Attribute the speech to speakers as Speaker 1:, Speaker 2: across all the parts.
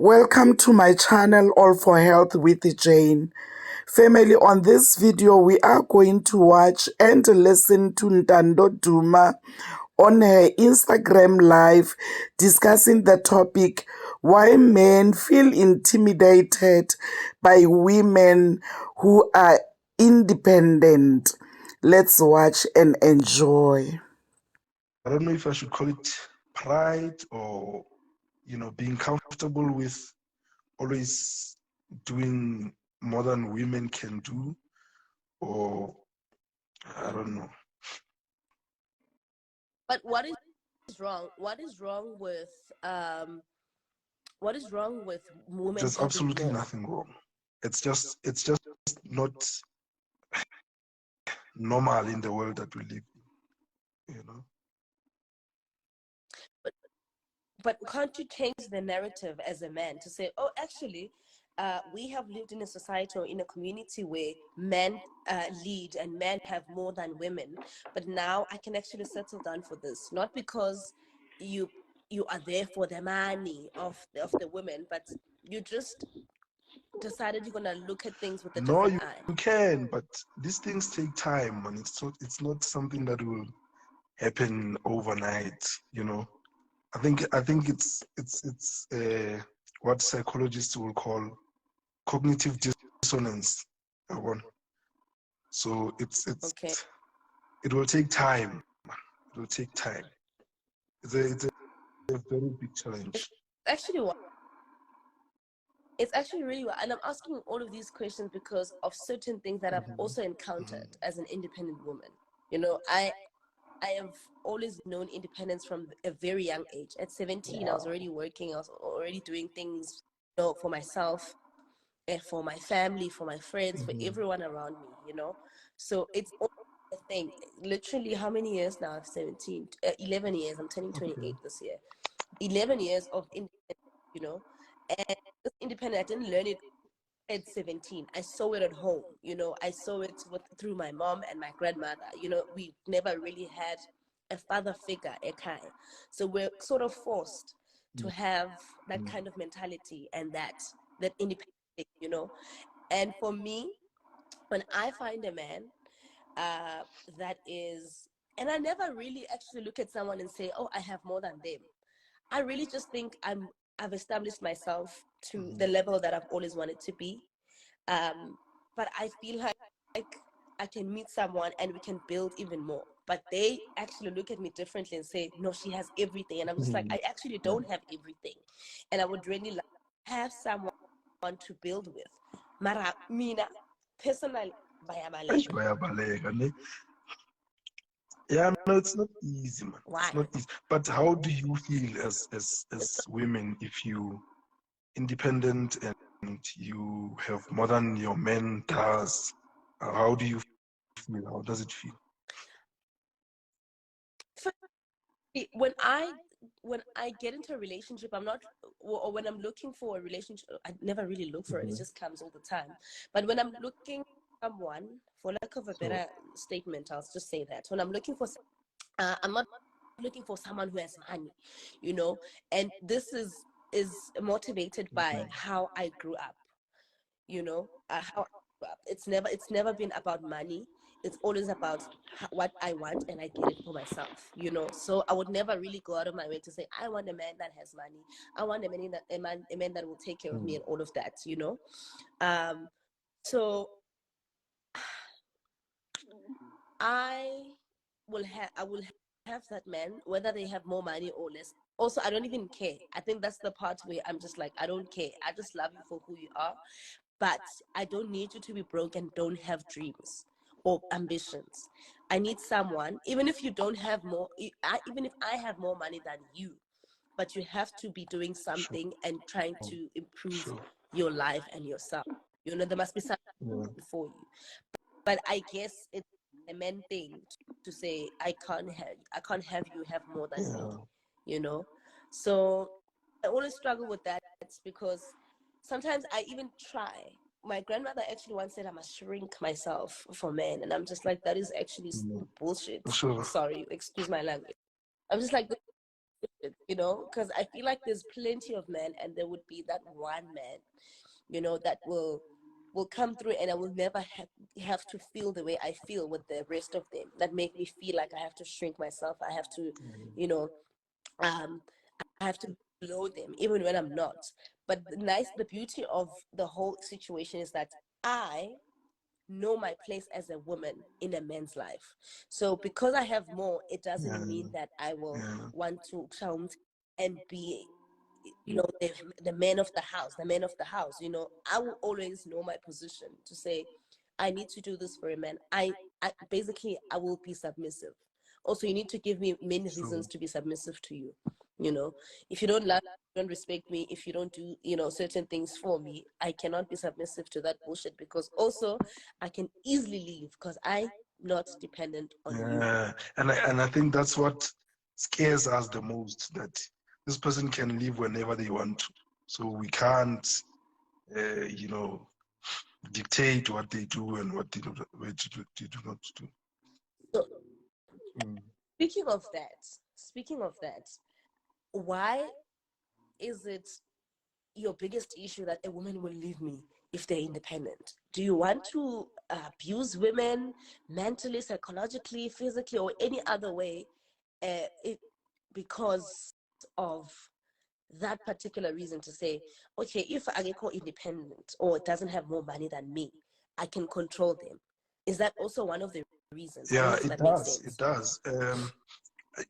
Speaker 1: Welcome to my channel All for Health with Jane. Family, on this video we are going to watch and listen to Ntando Duma on her Instagram live discussing the topic why men feel intimidated by women who are independent. Let's watch and enjoy.
Speaker 2: I don't know if I should call it pride or, being comfortable with always doing more than women can do, or I don't know.
Speaker 3: But what is wrong? What is wrong with women
Speaker 2: There's
Speaker 3: having
Speaker 2: absolutely
Speaker 3: more?
Speaker 2: nothing wrong. It's just not normal in the world that we live in.
Speaker 3: But can't you change the narrative as a man to say, oh, actually, we have lived in a society or in a community where men lead and men have more than women, but now I can actually settle down for this, not because you you are there for the money of the women, but you just decided you're gonna look at things with a
Speaker 2: No,
Speaker 3: different
Speaker 2: you
Speaker 3: eye.
Speaker 2: can, but these things take time, and it's not something that will happen overnight. I think it's what psychologists will call cognitive dissonance. So
Speaker 3: Okay.
Speaker 2: it will take time. It will take time. It's a very big challenge.
Speaker 3: Actually what It's actually really well. And I'm asking all of these questions because of certain things that I've also encountered as an independent woman. You know, I have always known independence from a very young age. At 17, I was already working. I was already doing things, for myself, for my family, for my friends, for everyone around me, So it's all a thing. Literally, how many years now? 17, 11 years. I'm turning 28 this year. 11 years of independence. And this independent, I didn't learn it at 17. I saw it at home. I saw it through my mom and my grandmother. We never really had a father figure, Ekai. So we're sort of forced to have that kind of mentality and that independence. And for me, when I find a man uh, that is, and I never really actually look at someone and say, oh, I have more than them. I really just think I've established myself to the level that I've always wanted to be. But I feel like I can meet someone and we can build even more. But they actually look at me differently and say, no, she has everything. And I'm just like, I actually don't have everything. And I would really like to have someone to build with. Mara, Mina, personally,
Speaker 2: Yeah, no, it's not easy, man.
Speaker 3: why?
Speaker 2: It's not easy. But how do you feel as women if you independent and you have more than your man does? How do you feel? How does it feel?
Speaker 3: When I get into a relationship, I'm not, or when I'm looking for a relationship, I never really look for it. It just comes all the time. But when I'm looking for someone, for lack of a better statement, I'll just say that when I'm looking for, I'm not looking for someone who has money, and this is motivated by how I grew up. How it's never been about money. It's always about what I want, and I get it for myself. So I would never really go out of my way to say I want a man that has money. I want a man that will take care of me and all of that. um so I will have that man, whether they have more money or less. Also, I don't even care. I think that's the part where I'm just like, I don't care. I just love you for who you are. But I don't need you to be broke and don't have dreams or ambitions. I need someone, even if you don't have more, even if I have more money than you, but you have to be doing something and trying to improve your life and yourself. There must be something for you. But I guess it's a men thing to say I can't have you have more than me. So I always struggle with that because sometimes I even try. My grandmother actually once said I must shrink myself for men, and I'm just like, that is actually bullshit.
Speaker 2: Sure.
Speaker 3: Sorry, excuse my language. I'm just like, you know, because I feel like there's plenty of men, and there would be that one man, you know, that will come through, and I will never have to feel the way I feel with the rest of them, that make me feel like I have to shrink myself, I have to, you know, um I have to blow them even when I'm not. But the beauty of the whole situation is that I know my place as a woman in a man's life. So because I have more, it doesn't mean that I will
Speaker 2: yeah,
Speaker 3: want to come and be, you know, the man of the house, the man of the house. You know, I will always know my position to say, I need to do this for a man. I basically, I will be submissive. Also, you need to give me many reasons
Speaker 2: true.
Speaker 3: to be submissive to you. You know, if you don't love, don't respect me, if you don't do, you know, certain things for me, I cannot be submissive to that bullshit, because also I can easily leave because I'm not dependent on you.
Speaker 2: Yeah, and I think that's what scares us the most, that this person can leave whenever they want to. So we can't, you know, dictate what they do and they do not do.
Speaker 3: So
Speaker 2: Mm.
Speaker 3: speaking of that, speaking of that, why is it your biggest issue that a woman will leave me if they're independent? Do you want to abuse women mentally, psychologically, physically, or any other way, because of that particular reason, to say, okay, if I get called independent or doesn't have more money than me, I can control them? Is that also one of the reasons? I don't
Speaker 2: Yeah,
Speaker 3: know if
Speaker 2: it
Speaker 3: that makes
Speaker 2: does. It
Speaker 3: sense.
Speaker 2: does.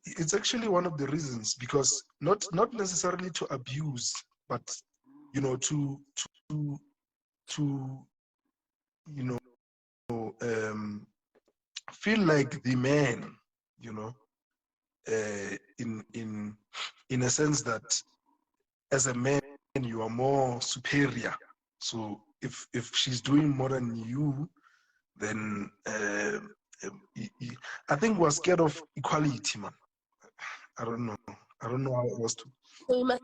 Speaker 2: It's actually one of the reasons, because not necessarily to abuse, but you know, to to you know, feel like the man, you know, in a sense that as a man you are more superior. So if she's doing more than you, then I think we're scared of equality, man. I don't know. I don't know how it was to.
Speaker 3: So we must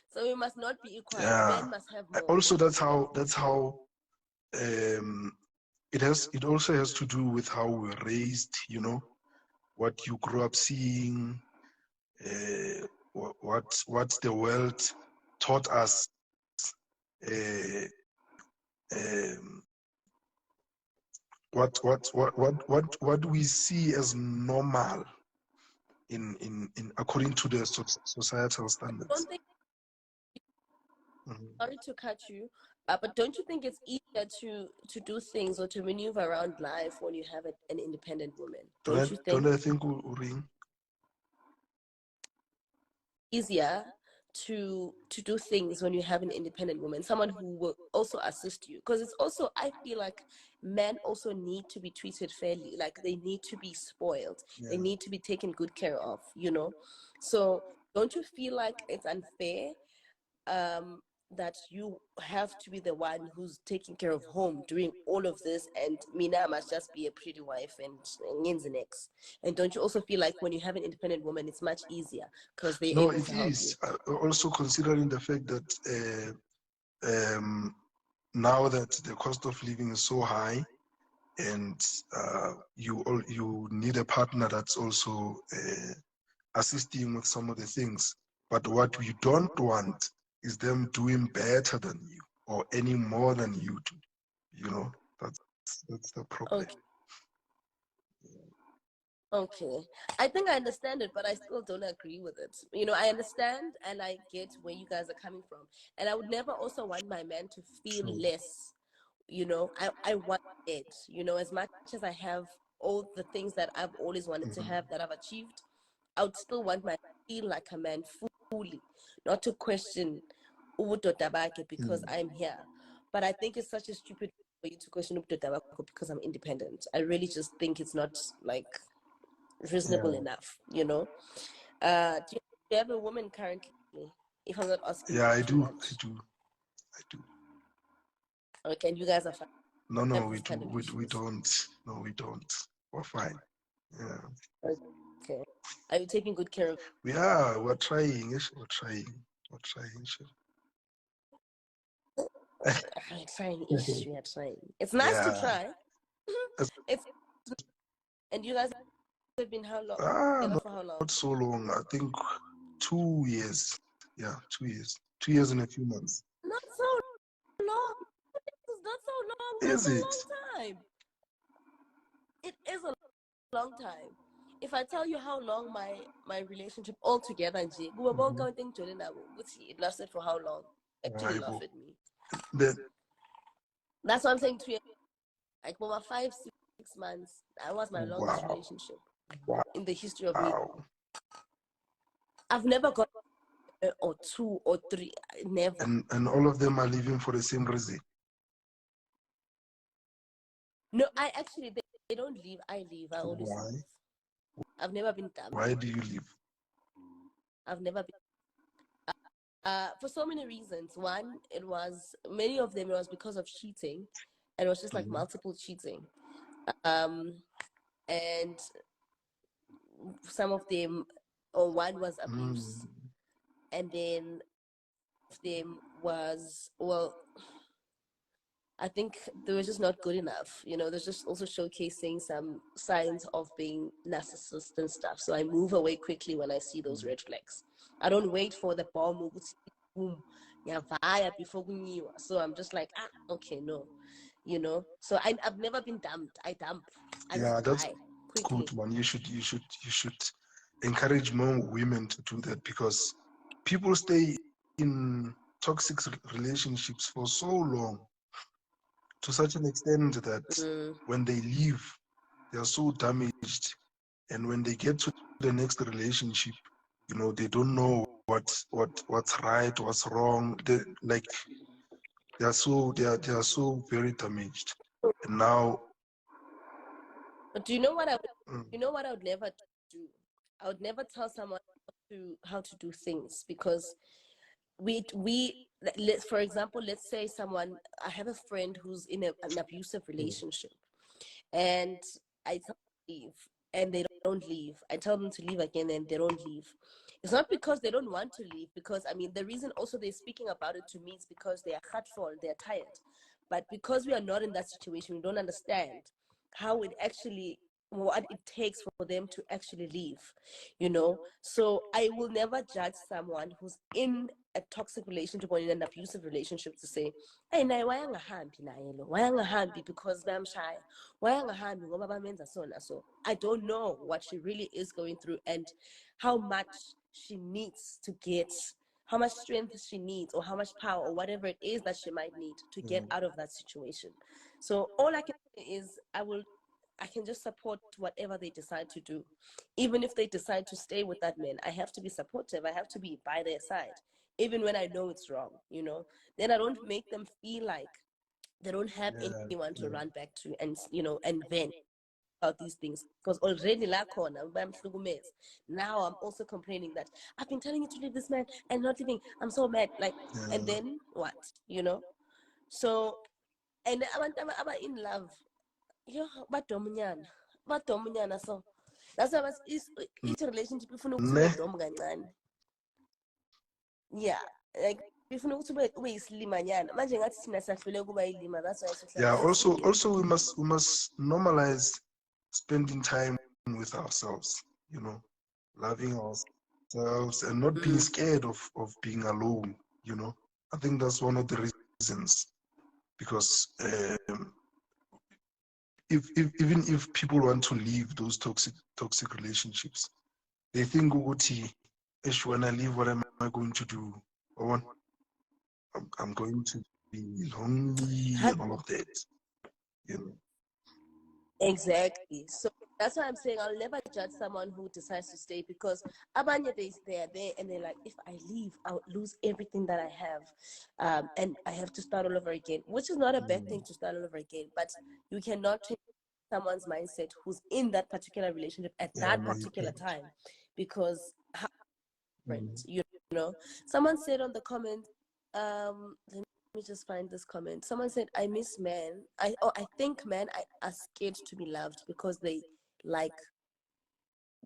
Speaker 3: so we must not be equal.
Speaker 2: Yeah.
Speaker 3: Men must have more.
Speaker 2: Also, that's how um, it also has to do with how we're raised. You know, what you grew up seeing, what the world taught us, uh, um, what we see as normal in according to the societal
Speaker 3: Don't
Speaker 2: standards.
Speaker 3: think,
Speaker 2: Mhm.
Speaker 3: sorry to cut you, but don't you think it's easier to do things or to maneuver around life when you have an independent woman? Don't you
Speaker 2: Don't
Speaker 3: think
Speaker 2: I think ring?
Speaker 3: easier to do things when you have an independent woman, someone who will also assist you? Because it's also, I feel like men also need to be treated fairly, like they need to be spoiled, they
Speaker 2: Yeah.
Speaker 3: need to be taken good care of, you know. So don't you feel like it's unfair, um that you have to be the one who's taking care of home, doing all of this, and Mina must just be a pretty wife and the next? And don't you also feel like when you have an independent woman, it's much easier because they're
Speaker 2: No,
Speaker 3: able
Speaker 2: it
Speaker 3: to help you?
Speaker 2: is. Also considering the fact that now that the cost of living is so high, and you need a partner that's also assisting with some of the things. But what we don't want is them doing better than you or any more than you do. You know, that's that's the problem.
Speaker 3: Okay. Okay. I think I understand it, but I still don't agree with it. You know, I understand and I get where you guys are coming from. And I would never also want my man to feel
Speaker 2: True.
Speaker 3: less. You know, I want it. You know, as much as I have all the things that I've always wanted to
Speaker 2: Mhm.
Speaker 3: have, that I've achieved, I would still want my feel like a man fully, not to question ubudoda because
Speaker 2: Mm.
Speaker 3: I'm here. But I think it's such a stupid for you to question ubudoda because I'm independent. I really just think it's not like reasonable
Speaker 2: Yeah.
Speaker 3: enough, you know. Do you have a woman currently? If I'm not asking
Speaker 2: Yeah, I
Speaker 3: too
Speaker 2: do. I
Speaker 3: much.
Speaker 2: do. I do.
Speaker 3: Okay, and you guys are fine.
Speaker 2: No,
Speaker 3: Don't
Speaker 2: no,
Speaker 3: have
Speaker 2: we
Speaker 3: this
Speaker 2: do.
Speaker 3: kind of
Speaker 2: We
Speaker 3: issues.
Speaker 2: don't. No, we don't. We're fine. Yeah.
Speaker 3: Okay. Are you taking good care of
Speaker 2: We are. We're trying. Yes, we're trying. We're trying. Sure.
Speaker 3: trying ish? We are trying. It's nice to
Speaker 2: Yeah.
Speaker 3: try.
Speaker 2: As-
Speaker 3: It's and you guys. it been how long?
Speaker 2: Not,
Speaker 3: For how long?
Speaker 2: not so long. I think 2 years. Yeah, 2 years. 2 years and a few months.
Speaker 3: Not so long. It's not so long. That's
Speaker 2: Is
Speaker 3: a
Speaker 2: it?
Speaker 3: long time. It is a long time. If I tell you how long my relationship altogether, it lasted for how long? Like, do you laugh at me?
Speaker 2: Then,
Speaker 3: That's what I'm saying. 2 years, like over 5, 6 months. That was my longest
Speaker 2: wow.
Speaker 3: relationship
Speaker 2: Wow.
Speaker 3: in the history of me. I've never got or 2 or 3. Never.
Speaker 2: And all of them are leaving for the same reason.
Speaker 3: No, I actually they don't leave. I leave. I always
Speaker 2: Why?
Speaker 3: leave. I've never been dumped.
Speaker 2: Why do you leave?
Speaker 3: I've never been. For so many reasons. One, many of them it was because of cheating, and it was just like multiple cheating. And some of them, or one was abuse, and then them was, well, I think they were just not good enough. There's just also showcasing some signs of being narcissist and stuff. So I move away quickly when I see those red flags. I don't wait for the bomb, boom, before we knew. So I'm just like, okay, no, So I've never been dumped. I dump. I just
Speaker 2: that's
Speaker 3: quickly.
Speaker 2: good, man. You should encourage more women to do that, because people stay in toxic relationships for so long, to such an extent that when they leave, they are so damaged, and when they get to the next relationship, they don't know what's right, what's wrong. They are so very damaged. And now,
Speaker 3: but do you know what I would never do? I would never tell someone how to do things, because for example, let's say I have a friend who's in an abusive relationship, and I tell them to leave and they don't leave. I tell them to leave again and they don't leave. It's not because they don't want to leave, because the reason also they're speaking about it to me is because they are hurtful, they're tired. But because we are not in that situation, we don't understand what it takes for them to actually leave, So I will never judge someone who's in a toxic relationship or in an abusive relationship to say, hey, naye wayangahambi naye lo, wayangahambi because bayamshaya, wayangahambi ngoba bamenza so na so. I don't know what she really is going through and how much she needs to get, how much strength she needs, or how much power or whatever it is that she might need to get out of that situation. So all I can say is I can just support whatever they decide to do. Even if they decide to stay with that man, I have to be supportive. I have to be by their side, even when I know it's wrong, Then I don't make them feel like they don't have anyone to run back to and vent about these things. Because already now I'm also complaining that I've been telling you to leave this man and not leaving. I'm so mad. And then what? So, and I'm in love. Badomunyana, so that's why each relationship ifuna ukuthi ube dom kancane. Yeah, like ifuna ukuthi ube yisilimanyana manje ngathi sina sahlule kuba yilima. That's why
Speaker 2: also we must normalize spending time with ourselves, loving ourselves and not being scared of being alone. I think that's one of the reasons, because even if people want to leave those toxic relationships, they think, when I leave, what am I going to do? I'm going to be lonely and all of that.
Speaker 3: Exactly. So that's why I'm saying I'll never judge someone who decides to stay, because abanye they are there and they're like, if I leave, I'll lose everything that I have, and I have to start all over again, which is not a bad thing to start all over again, but you cannot change someone's mindset who's in that particular relationship at that particular time, because how different, Someone said on the comment, let me just find this comment. Someone said, I miss men. I think men are scared to be loved because they like,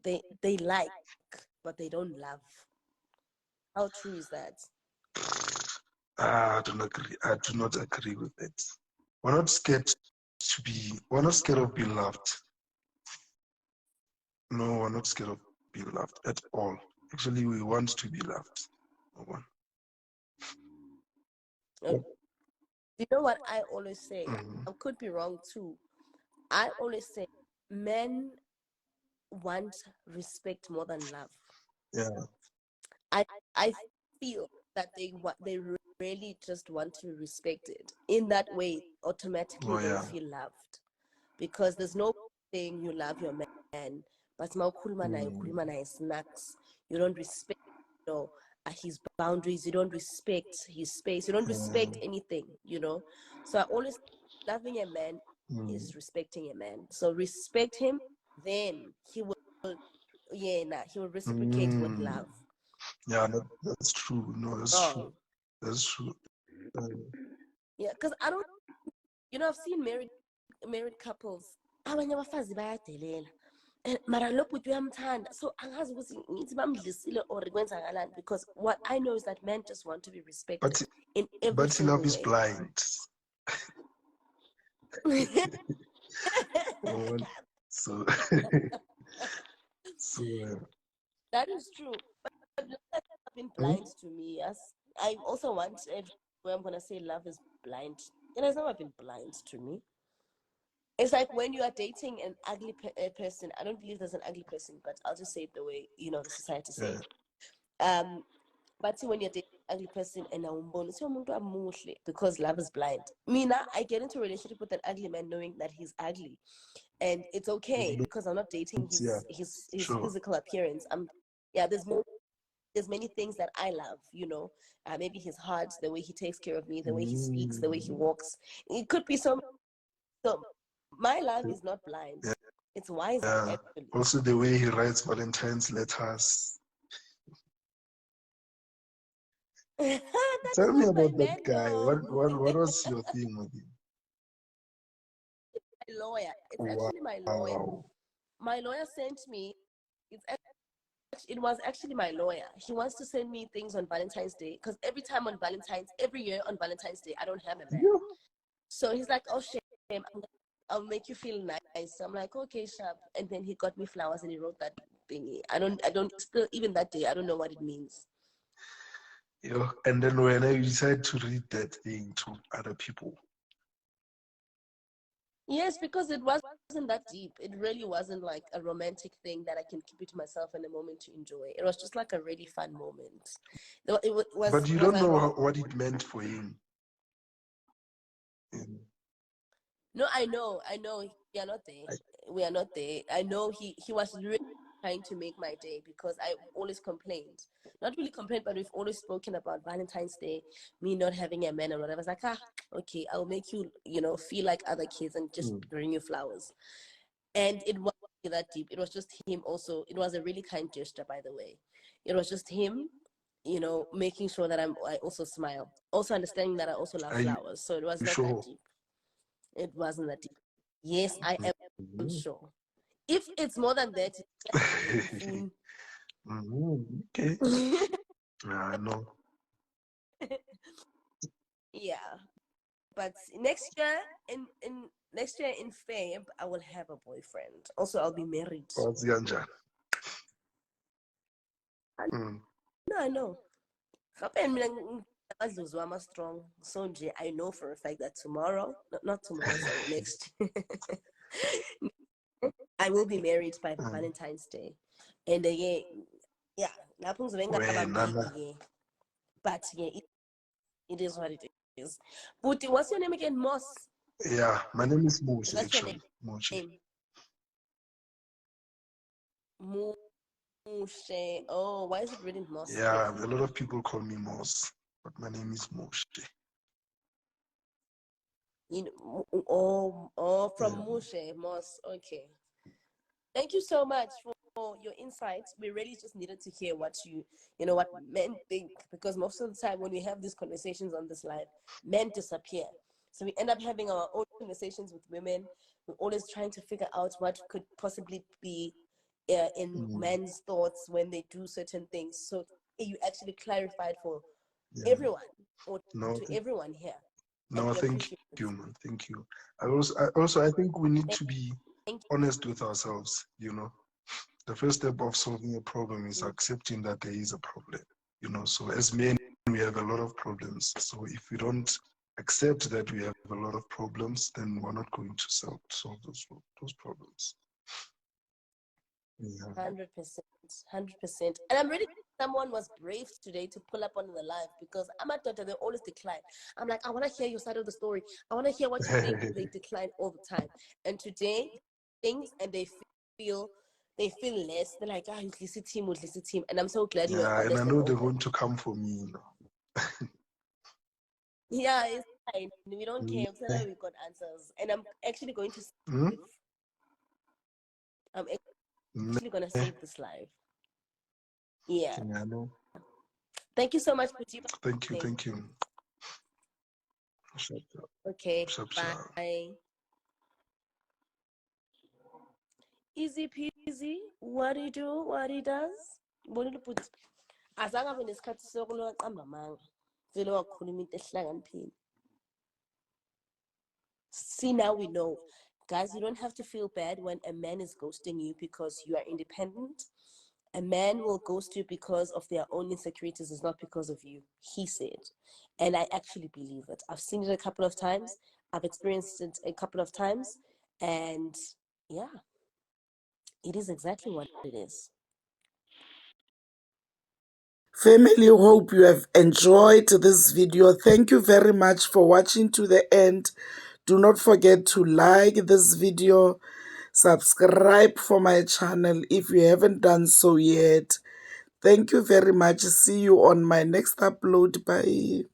Speaker 3: but they don't love. How true is that?
Speaker 2: I don't agree. I do not agree with that. We're not scared of being loved. No, we're not scared of being loved at all. Actually, we want to be loved. No one.
Speaker 3: You know what I always say?
Speaker 2: Mm.
Speaker 3: I could be wrong too. I always say men want respect more than love.
Speaker 2: Yeah.
Speaker 3: I feel that they really just want to be respected. In that way, automatically
Speaker 2: Oh
Speaker 3: they will
Speaker 2: yeah.
Speaker 3: feel loved, because there's no saying you love your man, but snacks. You don't respect, you know, his boundaries. You don't respect his space. You don't respect anything. So I always loving a man is respecting a man. So respect him, then he will. Yeah, nah, he will reciprocate with
Speaker 2: Mm.
Speaker 3: love.
Speaker 2: Yeah, that's true. No, that's true.
Speaker 3: Wrong.
Speaker 2: That's true.
Speaker 3: Yeah, because I don't. I've seen married couples. Abanye abafazi bayadelela. Mara lo bhuti uyamthanda, so angazi ukuthi ngithi bamdlisile or kwenzakalani, because what I know is that men just want to be respected in every
Speaker 2: But love
Speaker 3: single
Speaker 2: is
Speaker 3: way.
Speaker 2: blind. Oh, so so
Speaker 3: That is true. But love has not been blind to me. Yes, I also want where I'm gonna say love is blind. It has never been blind to me. It's like when you are dating an ugly person. I don't believe there's an ugly person, but I'll just say it the way the society say it. But see, when you're dating an ugly person and because love is blind. Mina, I get into a relationship with an ugly man knowing that he's ugly, and it's okay because I'm not dating
Speaker 2: yeah,
Speaker 3: his
Speaker 2: sure.
Speaker 3: physical appearance. There's many things that I love. Maybe his heart, the way he takes care of me, the way he speaks, the way he walks. It could be so. My love is not blind.
Speaker 2: Yeah.
Speaker 3: It's wiser,
Speaker 2: Yeah.
Speaker 3: actually.
Speaker 2: Also, the way he writes Valentine's letters.
Speaker 3: That
Speaker 2: Tell
Speaker 3: is
Speaker 2: me
Speaker 3: what my
Speaker 2: about that
Speaker 3: man
Speaker 2: guy.
Speaker 3: knows.
Speaker 2: What was your thing with him?
Speaker 3: My lawyer. It's
Speaker 2: Wow.
Speaker 3: actually my lawyer. My lawyer sent me. It was actually my lawyer. He wants to send me things on Valentine's Day, because every year on Valentine's Day, I don't have a man.
Speaker 2: Yeah.
Speaker 3: So he's like, "Oh shame, I'll make you feel nice." So I'm like, "Okay, sharp." And then he got me flowers and he wrote that thingy. I don't still, even that day, I don't know what it means.
Speaker 2: And then when I decide to read that thing to other people.
Speaker 3: Yes, because it wasn't that deep. It really wasn't like a romantic thing that I can keep it to myself in a moment to enjoy. It was just like a really fun moment.
Speaker 2: But you
Speaker 3: Was
Speaker 2: don't
Speaker 3: I
Speaker 2: know
Speaker 3: wrong?
Speaker 2: what it meant for him.
Speaker 3: No, I know. We are not there. We are not there. I know he was really trying to make my day, because I always complained. Not really complained, but we've always spoken about Valentine's Day, me not having a man or whatever. I was like, okay, I'll make you, feel like other kids and just bring you flowers. And it wasn't that deep. It was just him also. It was a really kind gesture, by the way. It was just him, making sure that I also smile. Also understanding that I also love
Speaker 2: Are you
Speaker 3: flowers. So it was not that
Speaker 2: sure?
Speaker 3: deep. It wasn't that deep. Yes, I am sure. If it's more than that,
Speaker 2: Okay. I know.
Speaker 3: yeah. But next year in Feb, I will have a boyfriend. Also, I'll be married. No, I know. I'm strong. So I know for a fact that tomorrow, not tomorrow, sorry, next I will be married by Valentine's Day. And yeah, but yeah, it is what it is. But what's your name again? Moss.
Speaker 2: Yeah, my name is
Speaker 3: Is
Speaker 2: Moshi,
Speaker 3: that your
Speaker 2: actually. Moshi.
Speaker 3: name? Mushe. Oh, why is it written Moss?
Speaker 2: Yeah, a lot of people call me Moss, but my name is Moshi.
Speaker 3: From Mushe, Moss. Okay. Thank you so much for your insights. We really just needed to hear what what men think, because most of the time when we have these conversations on this live, men disappear. So we end up having our own conversations with women. We're always trying to figure out what could possibly be in men's thoughts when they do certain things. So you actually clarified for everyone, or to everyone here. And
Speaker 2: No,
Speaker 3: we
Speaker 2: thank
Speaker 3: appreciate it.
Speaker 2: you, man. Thank you. I think we need to be honest with ourselves, The first step of solving a problem is accepting that there is a problem. So as men, we have a lot of problems. So if we don't accept that we have a lot of problems, then we're not going to solve those problems. Yeah.
Speaker 3: 100%, 100%. And I'm really someone was brave today to pull up on the live because I'm a daughter, they always decline. I'm like, I want to hear your side of the story. I want to hear what you think. They decline all the time. And today, things and feel they feel less. They're like, listen team. And I'm so glad you were
Speaker 2: Yeah, and I
Speaker 3: honest and
Speaker 2: know they're
Speaker 3: open.
Speaker 2: going to come for me.
Speaker 3: Yeah, it's fine. We don't care. We got answers. And I'm actually going to
Speaker 2: Hmm?
Speaker 3: I'm actually going to save this live. Yeah.
Speaker 2: I know.
Speaker 3: Thank you so much, Puti.
Speaker 2: Thank you.
Speaker 3: Okay,
Speaker 2: Sharp.
Speaker 3: bye. Easy peasy. What he do, what he does. Bonile Puti. Azange abe nesikhathi sokulocamba amanga. Vele wakhuluma into ehlakaniphile. See, now we know. Guys, you don't have to feel bad when a man is ghosting you because you are independent. A man will ghost you because of their own insecurities, it's not because of you, he said. And I actually believe it. I've seen it a couple of times, I've experienced it a couple of times, and yeah, it is exactly what it is.
Speaker 1: Family, hope you have enjoyed this video. Thank you very much for watching to the end. Do not forget to like this video, subscribe for my channel if you haven't done so yet. Thank you very much. See you on my next upload. Bye.